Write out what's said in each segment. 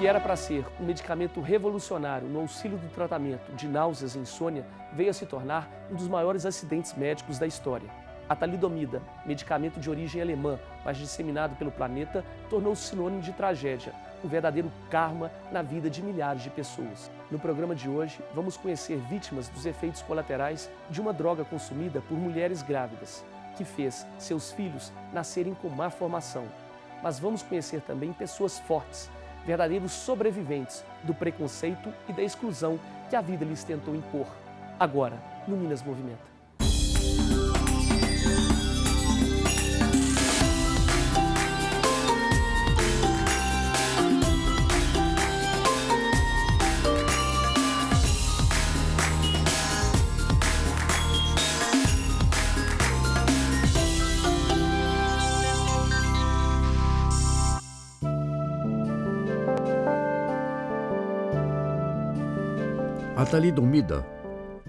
que era para ser um medicamento revolucionário no auxílio do tratamento de náuseas e insônia, veio a se tornar um dos maiores acidentes médicos da história. A talidomida, medicamento de origem alemã, mas disseminado pelo planeta, tornou-se sinônimo de tragédia, um verdadeiro karma na vida de milhares de pessoas. No programa de hoje, vamos conhecer vítimas dos efeitos colaterais de uma droga consumida por mulheres grávidas, que fez seus filhos nascerem com má formação. Mas vamos conhecer também pessoas fortes, verdadeiros sobreviventes do preconceito e da exclusão que a vida lhes tentou impor. Agora, no Minas Movimenta. A talidomida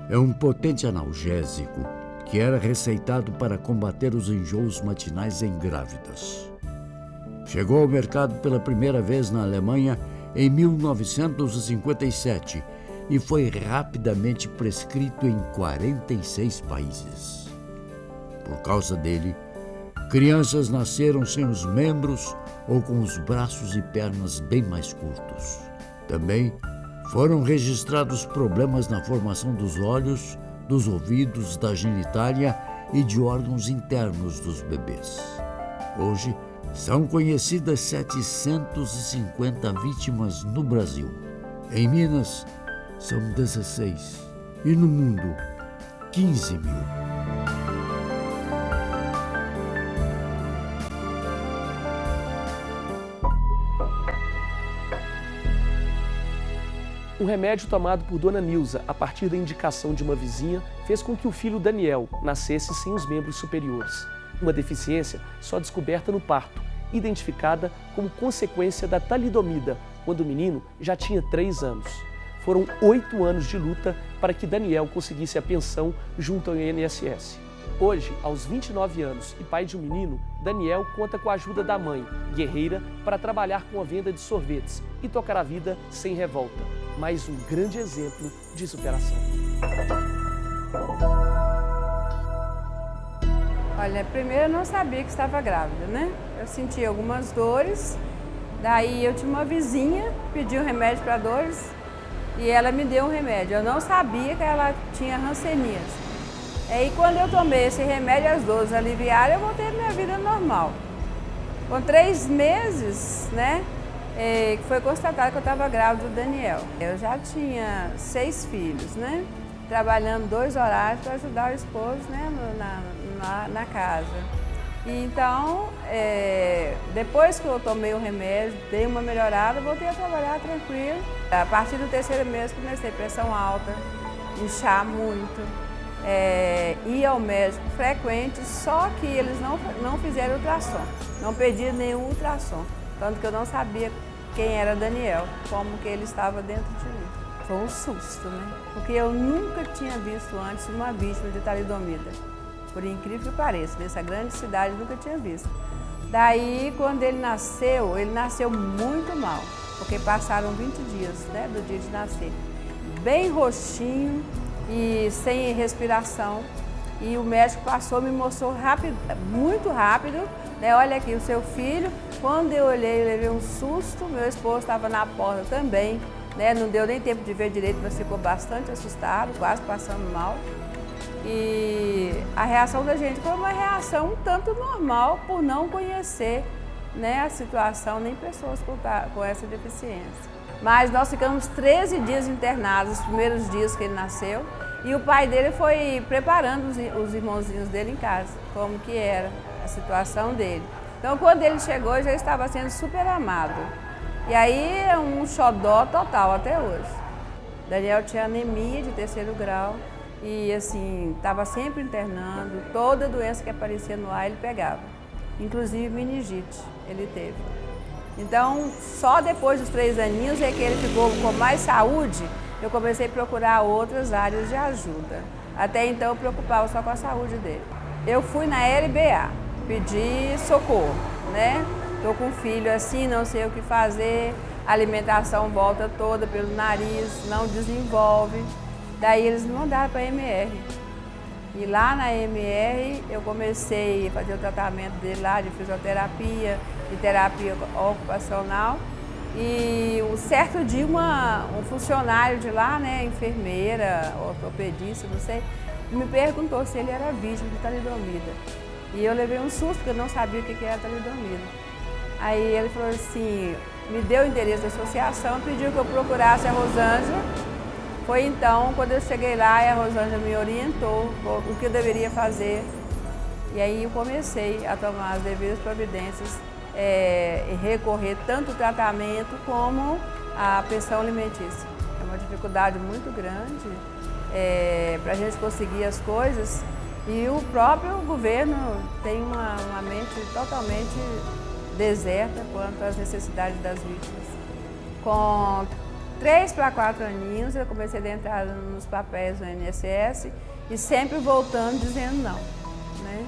é um potente analgésico que era receitado para combater os enjoos matinais em grávidas. Chegou ao mercado pela primeira vez na Alemanha em 1957 e foi rapidamente prescrito em 46 países. Por causa dele, crianças nasceram sem os membros ou com os braços e pernas bem mais curtos. Também foram registrados problemas na formação dos olhos, dos ouvidos, da genitália e de órgãos internos dos bebês. Hoje, são conhecidas 750 vítimas no Brasil. Em Minas, são 16. E no mundo, 15 mil. Um remédio tomado por Dona Nilza, a partir da indicação de uma vizinha, fez com que o filho Daniel nascesse sem os membros superiores. Uma deficiência só descoberta no parto, identificada como consequência da talidomida, quando o menino já tinha 3 anos. Foram 8 anos de luta para que Daniel conseguisse a pensão junto ao INSS. Hoje, aos 29 anos e pai de um menino, Daniel conta com a ajuda da mãe, guerreira, para trabalhar com a venda de sorvetes e tocar a vida sem revolta. Mais um grande exemplo de superação. Olha, primeiro eu não sabia que estava grávida, né? Eu senti algumas dores, daí eu tinha uma vizinha, pedi um remédio para dores e ela me deu um remédio. Eu não sabia que ela tinha hanseníase. E quando eu tomei esse remédio, as dores aliviaram, eu voltei à minha vida normal. Com 3 meses, né? Que foi constatado que eu estava grávida do Daniel. Eu já tinha 6 filhos, né? Trabalhando 2 horários para ajudar o esposo, né? na casa. E então, depois que eu tomei o remédio, dei uma melhorada, voltei a trabalhar tranquilo. A partir do 3º mês comecei pressão alta, inchar muito, ir ao médico frequente, só que eles não fizeram ultrassom, não pediram nenhum ultrassom. Tanto que eu não sabia quem era Daniel, como que ele estava dentro de mim. Foi um susto, né? Porque eu nunca tinha visto antes uma vítima de talidomida. Por incrível que pareça, nessa grande cidade eu nunca tinha visto. Daí, quando ele nasceu muito mal, porque passaram 20 dias, né, do dia de nascer. Bem roxinho e sem respiração. E o médico passou, me mostrou rápido, muito rápido, né? Olha aqui o seu filho. Quando eu olhei, eu levei um susto, meu esposo estava na porta também, né? Não deu nem tempo de ver direito, mas ficou bastante assustado, quase passando mal. E a reação da gente foi uma reação um tanto normal, por não conhecer, né, a situação, nem pessoas com essa deficiência. Mas nós ficamos 13 dias internados, os primeiros dias que ele nasceu, e o pai dele foi preparando os irmãozinhos dele em casa, como que era a situação dele. Então, quando ele chegou, já estava sendo super amado. E aí, é um xodó total até hoje. Daniel tinha anemia de 3º grau e, assim, estava sempre internando. Toda doença que aparecia no ar, ele pegava. Inclusive, meningite, ele teve. Então, só depois dos 3 aninhos é que ele ficou com mais saúde, eu comecei a procurar outras áreas de ajuda. Até então, eu preocupava só com a saúde dele. Eu fui na LBA, pedi socorro, né? Estou com um filho assim, não sei o que fazer. a alimentação volta toda pelo nariz, não desenvolve. Daí eles me mandaram para a MR. E lá na MR eu comecei a fazer o tratamento dele lá de fisioterapia, de terapia ocupacional. E um certo dia um funcionário de lá, né, enfermeira, ortopedista, não sei, me perguntou se ele era vítima de talidomida. E eu levei um susto, porque eu não sabia o que era talidomida. Aí ele falou assim, me deu o endereço da associação, pediu que eu procurasse a Rosângela. Foi então, quando eu cheguei lá, a Rosângela me orientou o que eu deveria fazer. E aí eu comecei a tomar as devidas providências, recorrer tanto ao tratamento como à pensão alimentícia. É uma dificuldade muito grande para a gente conseguir as coisas. E o próprio governo tem uma mente totalmente deserta quanto às necessidades das vítimas. Com 3 para 4 aninhos, eu comecei a entrar nos papéis do INSS e sempre voltando dizendo não, né?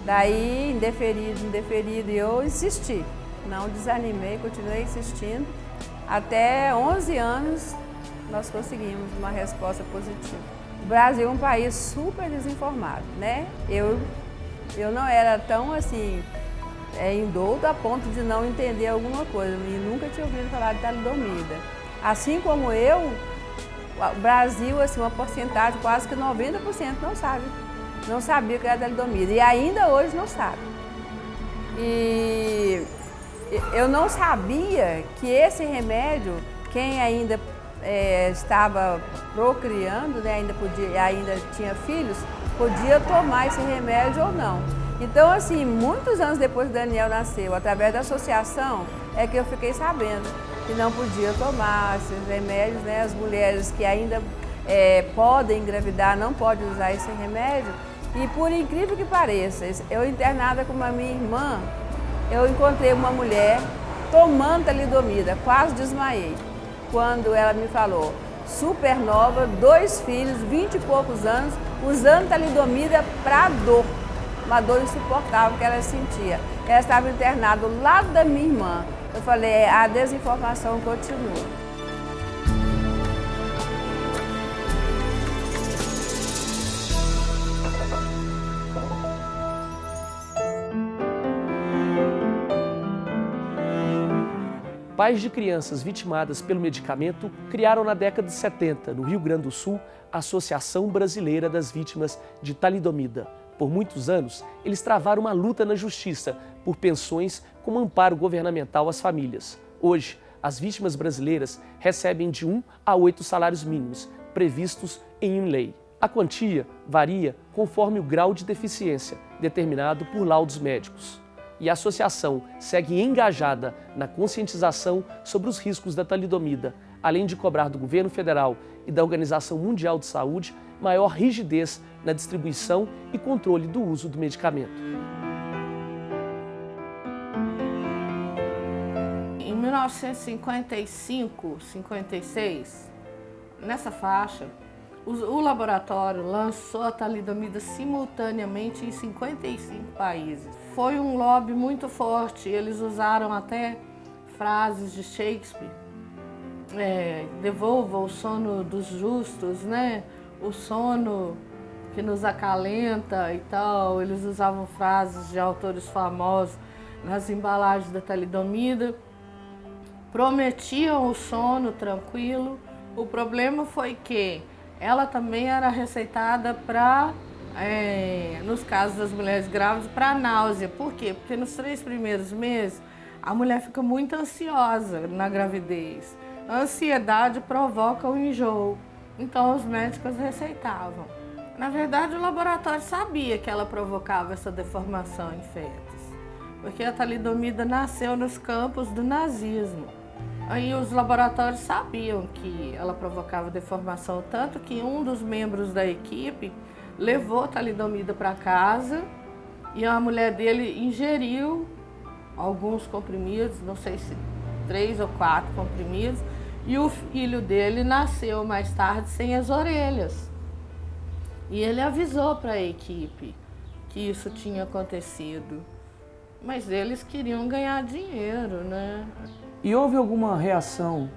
Daí, indeferido, eu insisti, não desanimei, continuei insistindo. Até 11 anos, nós conseguimos uma resposta positiva. O Brasil é um país super desinformado, né? Eu não era tão assim, indouto a ponto de não entender alguma coisa e nunca tinha ouvido falar de talidomida. Assim como eu, o Brasil, assim, uma porcentagem, quase que 90% não sabe. Não sabia que era talidomida e ainda hoje não sabe. E eu não sabia que esse remédio, quem ainda estava procriando, né, ainda tinha filhos, podia tomar esse remédio ou não. Então, assim, muitos anos depois que Daniel nasceu, através da associação, é que eu fiquei sabendo que não podia tomar esses remédios, né? As mulheres que ainda podem engravidar não podem usar esse remédio. E por incrível que pareça, eu internada com a minha irmã, eu encontrei uma mulher tomando talidomida, quase desmaiei. Quando ela me falou, super nova, 2 filhos, 20 e poucos anos, usando talidomida para dor, uma dor insuportável que ela sentia. Ela estava internada ao lado da minha irmã. Eu falei, a desinformação continua. Pais de crianças vitimadas pelo medicamento criaram na década de 70, no Rio Grande do Sul, a Associação Brasileira das Vítimas de Talidomida. Por muitos anos, eles travaram uma luta na justiça por pensões como amparo governamental às famílias. Hoje, as vítimas brasileiras recebem de 1 a 8 salários mínimos, previstos em lei. A quantia varia conforme o grau de deficiência, determinado por laudos médicos. E a associação segue engajada na conscientização sobre os riscos da talidomida, além de cobrar do governo federal e da Organização Mundial de Saúde maior rigidez na distribuição e controle do uso do medicamento. Em 1955, 56, nessa faixa, o laboratório lançou a talidomida simultaneamente em 55 países. Foi um lobby muito forte, eles usaram até frases de Shakespeare. Devolva o sono dos justos, né? O sono que nos acalenta e tal. Eles usavam frases de autores famosos nas embalagens da talidomida. Prometiam o sono tranquilo. O problema foi que ela também era receitada para, nos casos das mulheres grávidas, para náusea. Por quê? Porque nos 3 primeiros meses a mulher fica muito ansiosa na gravidez. A ansiedade provoca o enjoo. Então os médicos receitavam. Na verdade, o laboratório sabia que ela provocava essa deformação em fetos, porque a talidomida nasceu nos campos do nazismo. Aí os laboratórios sabiam que ela provocava deformação, tanto que um dos membros da equipe levou a talidomida para casa e a mulher dele ingeriu alguns comprimidos, não sei se 3 ou 4 comprimidos, e o filho dele nasceu mais tarde sem as orelhas. E ele avisou para a equipe que isso tinha acontecido. Mas eles queriam ganhar dinheiro, né? E houve alguma reação,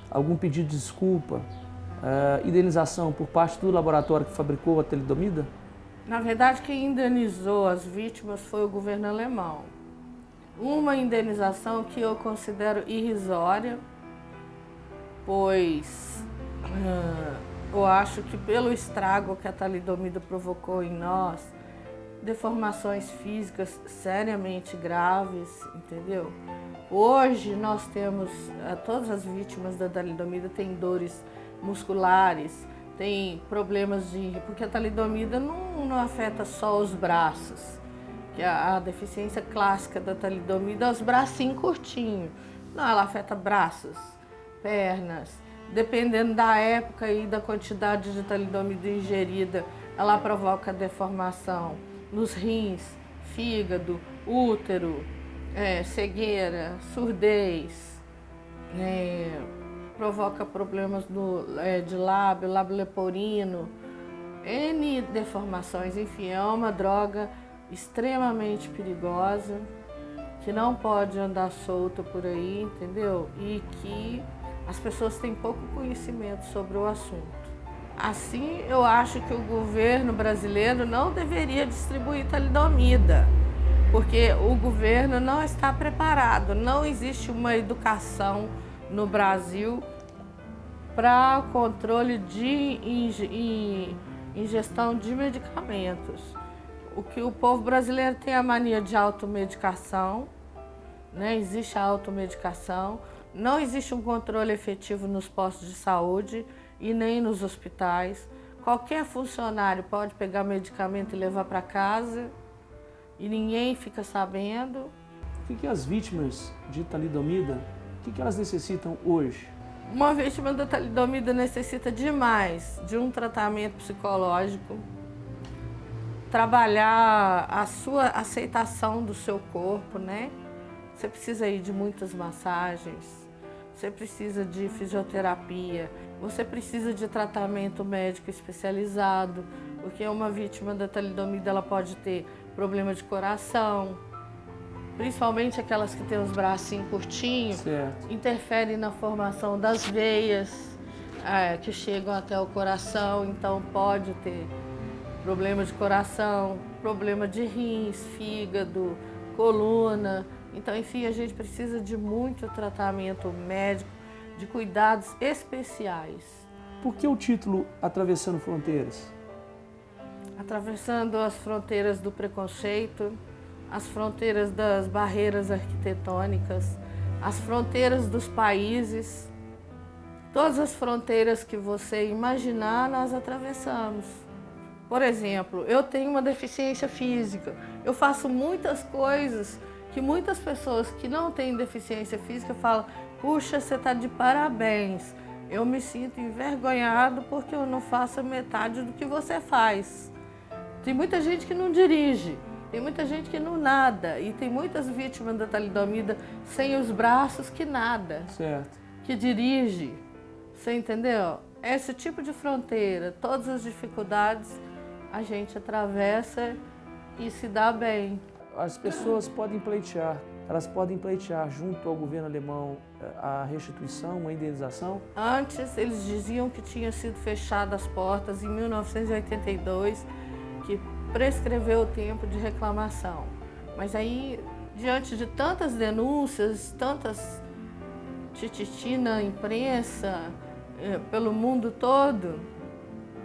algum pedido de desculpa, indenização por parte do laboratório que fabricou a talidomida? Na verdade, quem indenizou as vítimas foi o governo alemão. Uma indenização que eu considero irrisória, pois eu acho que pelo estrago que a talidomida provocou em nós, deformações físicas seriamente graves, entendeu? Hoje nós temos, todas as vítimas da talidomida têm dores musculares, tem problemas porque a talidomida não afeta só os braços, que a deficiência clássica da talidomida é os bracinhos curtinhos. Não, ela afeta braços, pernas, dependendo da época e da quantidade de talidomida ingerida, ela provoca deformação nos rins, fígado, útero, cegueira, surdez, provoca problemas de lábio leporino, N deformações, enfim, é uma droga extremamente perigosa, que não pode andar solta por aí, entendeu? E que as pessoas têm pouco conhecimento sobre o assunto. Assim, eu acho que o governo brasileiro não deveria distribuir talidomida, porque o governo não está preparado, não existe uma educação no Brasil para o controle de ingestão de medicamentos. O que o povo brasileiro tem a mania de automedicação, né? Existe a automedicação, não existe um controle efetivo nos postos de saúde e nem nos hospitais. Qualquer funcionário pode pegar medicamento e levar para casa e ninguém fica sabendo. O que as vítimas de talidomida, o que elas necessitam hoje? Uma vítima da talidomida necessita demais de um tratamento psicológico, trabalhar a sua aceitação do seu corpo, né? Você precisa ir de muitas massagens, você precisa de fisioterapia, você precisa de tratamento médico especializado, porque uma vítima da talidomida ela pode ter problema de coração, principalmente aquelas que têm os bracinhos curtinhos, certo, interfere na formação das veias que chegam até o coração, então pode ter problema de coração, problema de rins, fígado, coluna. Então, enfim, a gente precisa de muito tratamento médico, de cuidados especiais. Por que o título Atravessando Fronteiras? Atravessando as fronteiras do preconceito, as fronteiras das barreiras arquitetônicas, as fronteiras dos países, todas as fronteiras que você imaginar, nós atravessamos. Por exemplo, eu tenho uma deficiência física, eu faço muitas coisas que muitas pessoas que não têm deficiência física falam: puxa, você está de parabéns. Eu me sinto envergonhado porque eu não faço a metade do que você faz. Tem muita gente que não dirige, tem muita gente que não nada e tem muitas vítimas da talidomida sem os braços que nada, certo, que dirige. Você entendeu? Esse tipo de fronteira, todas as dificuldades, a gente atravessa e se dá bem. As pessoas podem pleitear, elas podem pleitear junto ao governo alemão a restituição, a indenização? Antes, eles diziam que tinha sido fechadas as portas em 1982, que prescreveu o tempo de reclamação. Mas aí, diante de tantas denúncias, tantas tititi na imprensa, pelo mundo todo,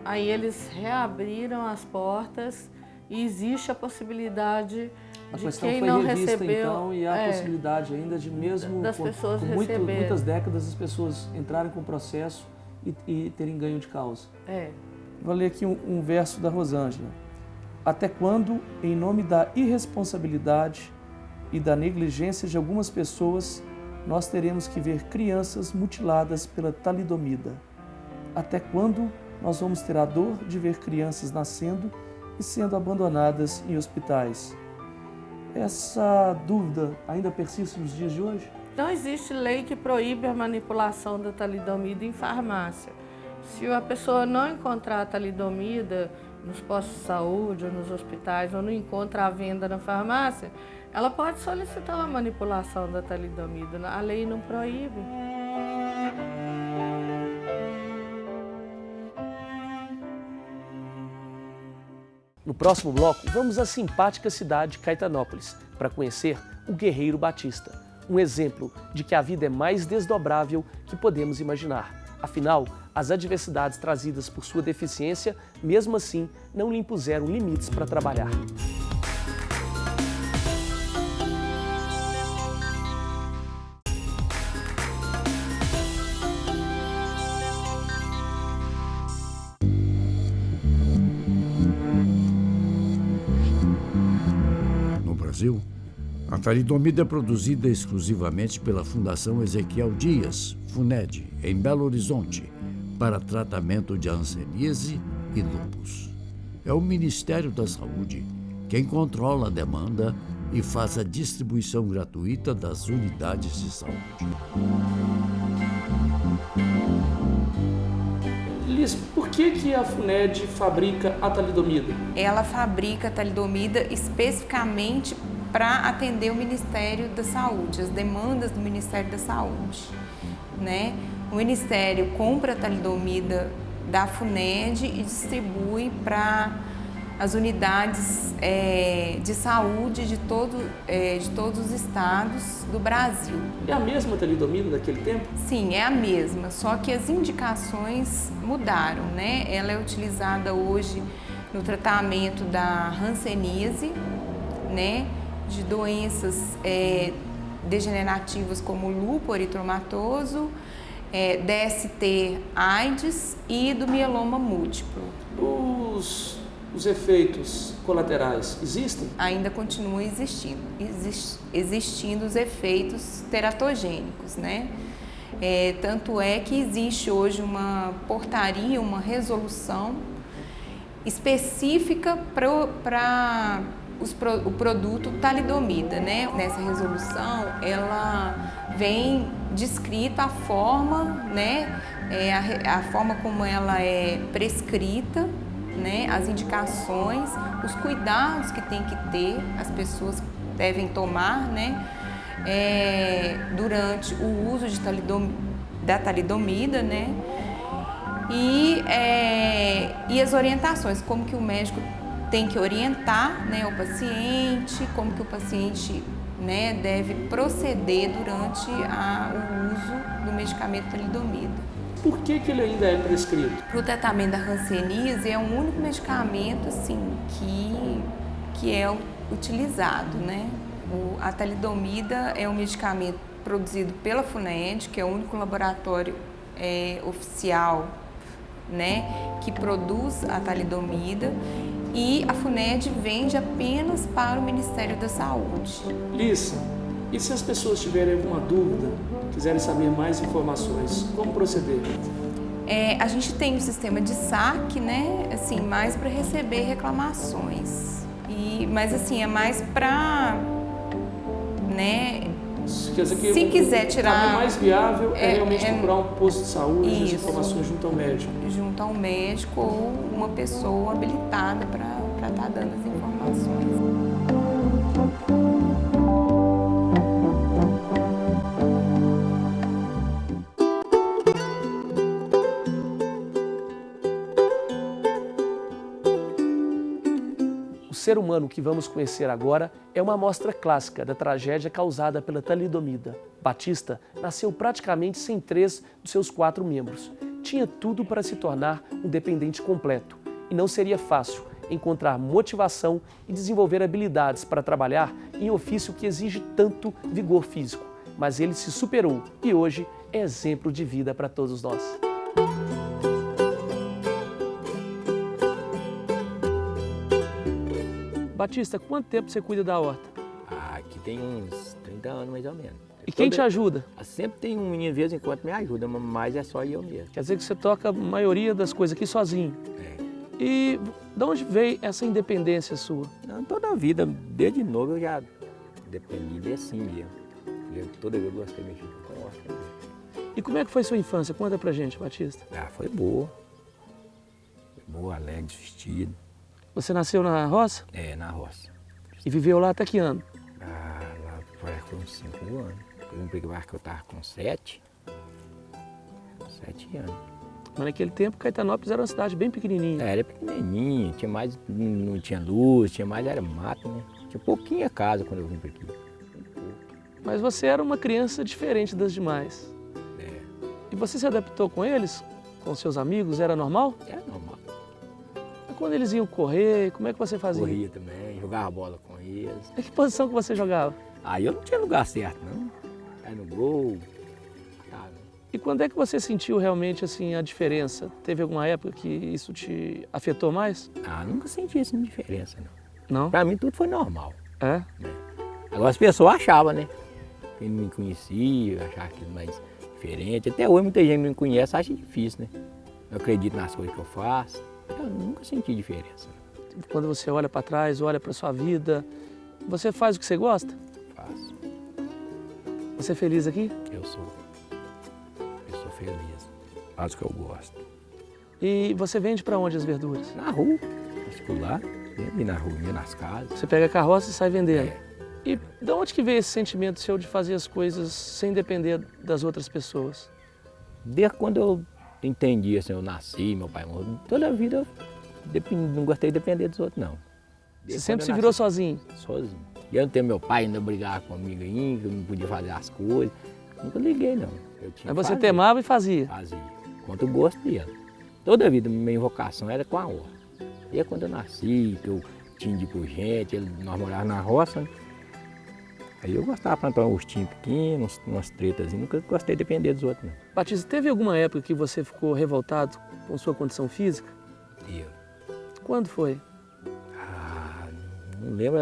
aí eles reabriram as portas e existe a possibilidade de quem não recebeu, então, e há a possibilidade ainda de mesmo das pessoas por receberem. Muitas décadas as pessoas entrarem com o processo e terem ganho de causa. Vou ler aqui um verso da Rosângela. Até quando, em nome da irresponsabilidade e da negligência de algumas pessoas, nós teremos que ver crianças mutiladas pela talidomida? Até quando nós vamos ter a dor de ver crianças nascendo e sendo abandonadas em hospitais? Essa dúvida ainda persiste nos dias de hoje? Não existe lei que proíbe a manipulação da talidomida em farmácia. Se a pessoa não encontrar a talidomida nos postos de saúde, ou nos hospitais, ou não encontra a venda na farmácia, ela pode solicitar uma manipulação da talidomida. A lei não proíbe. No próximo bloco, vamos à simpática cidade de Caetanópolis para conhecer o Guerreiro Batista, um exemplo de que a vida é mais desdobrável que podemos imaginar. Afinal, as adversidades trazidas por sua deficiência, mesmo assim, não lhe impuseram limites para trabalhar. No Brasil, a talidomida é produzida exclusivamente pela Fundação Ezequiel Dias, FUNED, em Belo Horizonte, para tratamento de hanseníase e lúpus. É o Ministério da Saúde quem controla a demanda e faz a distribuição gratuita das unidades de saúde. Liz, por que a FUNED fabrica a talidomida? Ela fabrica a talidomida especificamente para atender o Ministério da Saúde, as demandas do Ministério da Saúde, né? O Ministério compra a talidomida da FUNED e distribui para as unidades de saúde de todos os estados do Brasil. É a mesma talidomida daquele tempo? Sim, é a mesma, só que as indicações mudaram, né? Ela é utilizada hoje no tratamento da hanseníase, né? De doenças degenerativas como lúpus eritematoso, DST, AIDS e do mieloma múltiplo. Os efeitos colaterais existem? Ainda continuam existindo os efeitos teratogênicos, né? Tanto é que existe hoje uma portaria, uma resolução específica para o produto talidomida, né? Nessa resolução, ela vem descrita a forma, né? A forma como ela é prescrita, né? As indicações, os cuidados que tem que ter, as pessoas devem tomar, né? Durante o uso da talidomida, né? E as orientações, como que o médico tem que orientar, né, o paciente, como que o paciente, né, deve proceder durante o uso do medicamento talidomida. Por que ele ainda é prescrito? Para o tratamento da hanseníase é o único medicamento assim, que é utilizado, né? A talidomida é um medicamento produzido pela FUNED, que é o único laboratório oficial, né, que produz a talidomida, e a FUNED vende apenas para o Ministério da Saúde. Liz, e se as pessoas tiverem alguma dúvida, quiserem saber mais informações, como proceder? A gente tem um sistema de saque, né, assim, mais para receber reclamações. Mas assim, é mais para, né, quer dizer que se quiser tirar... O caminho mais viável é realmente procurar um posto de saúde e as informações junto ao médico. Junto ao médico ou uma pessoa habilitada para estar dando as informações. O ser humano que vamos conhecer agora é uma amostra clássica da tragédia causada pela talidomida. Batista nasceu praticamente sem 3 dos seus 4 membros. Tinha tudo para se tornar um dependente completo e não seria fácil encontrar motivação e desenvolver habilidades para trabalhar em ofício que exige tanto vigor físico. Mas ele se superou e hoje é exemplo de vida para todos nós. Batista, quanto tempo você cuida da horta? Aqui tem uns 30 anos mais ou menos. E quem te ajuda? Sempre tem um menino, de vez em quando, me ajuda, mas é só eu mesmo. Quer dizer que você toca a maioria das coisas aqui sozinho. E de onde veio essa independência sua? Não, toda a vida, desde novo, eu já dependi assim mesmo. Toda vez eu gostei de mexer com horta. E como é que foi sua infância? Conta pra gente, Batista. Foi boa. Foi boa, alegre, divertido. Você nasceu na roça? É, na roça. E viveu lá até que ano? Lá parece que foi uns 5 anos. Eu vim para que eu estava com 7. 7 anos. Mas naquele tempo, Caetanópolis era uma cidade bem pequenininha. Era pequenininha, tinha mais, não tinha luz, tinha mais, era mato, né? Tinha pouquinha casa quando eu vim para aqui. Mas você era uma criança diferente das demais. É, E você se adaptou com eles? Com seus amigos? Era normal? era normal. E quando eles iam correr, como é que você fazia? Corria também, jogava bola com eles. Em que posição que você jogava? Aí eu não tinha lugar certo, não. Aí no gol. Tá. E quando é que você sentiu realmente assim a diferença? Teve alguma época que isso te afetou mais? Nunca senti essa diferença, não. Não? Pra mim tudo foi normal. É? Agora as pessoas achavam, né? Quem não me conhecia, achava aquilo mais diferente. Até hoje muita gente não me conhece, acha difícil, né? Não acredito nas coisas que eu faço. Eu nunca senti diferença. Quando você olha para trás, olha para sua vida, você faz o que você gosta? Faço. Você é feliz aqui? Eu sou feliz. Faço o que eu gosto. E você vende para onde as verduras? Na rua, particular, ali na rua, nas casas. Você pega a carroça e sai vendendo. É. E de onde que veio esse sentimento seu de fazer as coisas sem depender das outras pessoas? Desde quando eu entendi, assim, eu nasci, meu pai morreu, toda a vida eu não gostei de depender dos outros, não. Você sempre se virou sozinho? Sozinho. E eu não tenho meu pai ainda brigava comigo ainda, que eu não podia fazer as coisas. Nunca liguei, não. Eu tinha Mas você que fazer. temava e fazia? Fazia. Quanto o gosto dela. Toda a vida, minha vocação era com a horta. E quando eu nasci, que eu tinha de ir por gente, nós morávamos na roça, né? Aí eu gostava de plantar um urtinho pequeno, umas tretas, nunca gostei de depender dos outros, não. Batista, teve alguma época que você ficou revoltado com sua condição física? Eu. Quando foi? Não lembro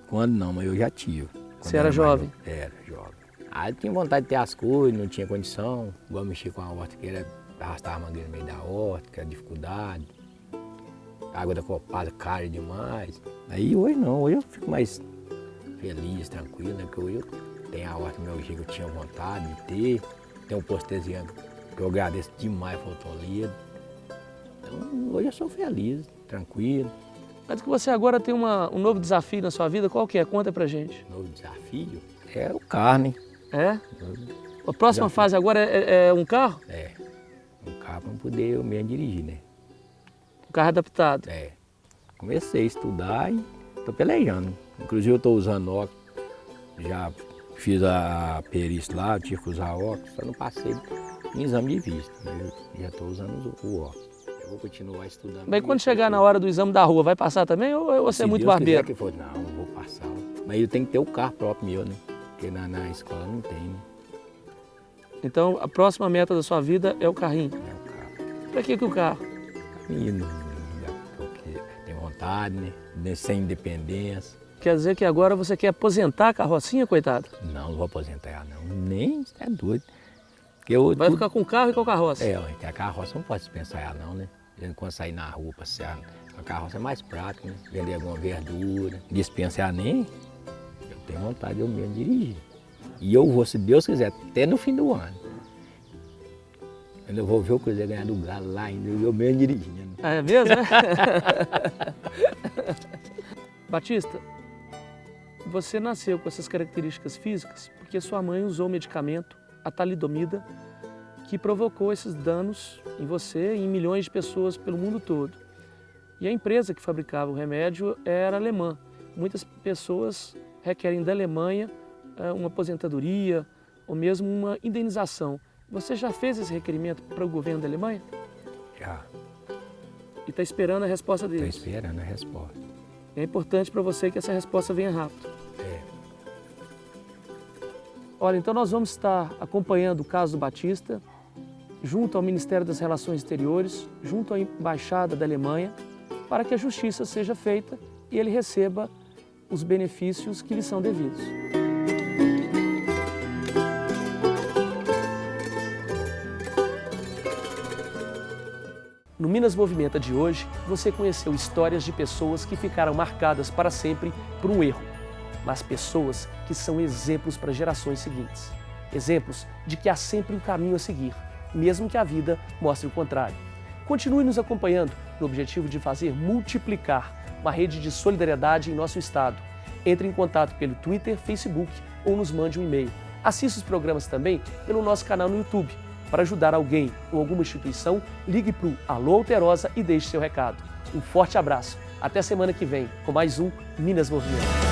quando não, mas eu já tive. Você era jovem? Era jovem. Aí eu tinha vontade de ter as coisas, não tinha condição. Igual mexer com a horta, que era arrastar a mangueira no meio da horta, que era dificuldade. A água da copada cara demais. Aí hoje não, hoje eu fico mais feliz, tranquilo, né? Porque hoje eu tenho a horta do meu jeito que eu tinha vontade de ter. Tem um postezinho que eu agradeço demais, Fotolido. Então hoje eu sou feliz, tranquilo. Mas que você agora tem um novo desafio na sua vida, qual que é? Conta pra gente. Novo desafio é o carro, né? É? A próxima fase agora é um carro? É, um carro para poder eu mesmo dirigir, né? Um carro adaptado. É. Comecei a estudar e estou pelejando. Inclusive eu estou usando óculos, já fiz a perícia lá, eu tinha que usar óculos, só não passei em exame de vista. Eu já estou usando o óculos. Eu vou continuar estudando. Mas quando chegar na hora do exame da rua, vai passar também ou você é muito barbeiro? Que for, não, vou passar. Mas eu tenho que ter o carro próprio meu, né? Porque na escola não tem, né? Então a próxima meta da sua vida é o carrinho. É o carro. Pra que o carro? Porque tem vontade, né? Sem independência. Quer dizer que agora você quer aposentar a carrocinha, coitado? Não vou aposentar ela, não. Nem é doido. Vai ficar com o carro e com a carroça? É, a carroça não pode dispensar ela, não, né? Quando sair na rua, passear, a carroça é mais prática, né? Vender alguma verdura, dispensar nem. Eu tenho vontade de eu mesmo dirigir. E eu vou, se Deus quiser, até no fim do ano. Eu vou ver o Cruzeiro ganhar do Galo lá ainda, eu mesmo dirigindo. Ah, é mesmo, né? Batista, você nasceu com essas características físicas porque sua mãe usou o medicamento, a talidomida, que provocou esses danos em você e em milhões de pessoas pelo mundo todo. E a empresa que fabricava o remédio era alemã. Muitas pessoas requerem da Alemanha uma aposentadoria ou mesmo uma indenização. Você já fez esse requerimento para o governo da Alemanha? Já. E está esperando a resposta deles? Estou esperando a resposta. É importante para você que essa resposta venha rápido. É. Olha, então nós vamos estar acompanhando o caso do Batista, junto ao Ministério das Relações Exteriores, junto à Embaixada da Alemanha, para que a justiça seja feita e ele receba os benefícios que lhe são devidos. No Minas Movimenta de hoje, você conheceu histórias de pessoas que ficaram marcadas para sempre por um erro, mas pessoas que são exemplos para gerações seguintes. Exemplos de que há sempre um caminho a seguir, mesmo que a vida mostre o contrário. Continue nos acompanhando no objetivo de fazer multiplicar uma rede de solidariedade em nosso estado. Entre em contato pelo Twitter, Facebook ou nos mande um e-mail. Assista os programas também pelo nosso canal no YouTube. Para ajudar alguém ou alguma instituição, ligue para o Alô Alterosa e deixe seu recado. Um forte abraço. Até semana que vem com mais um Minas Movimento.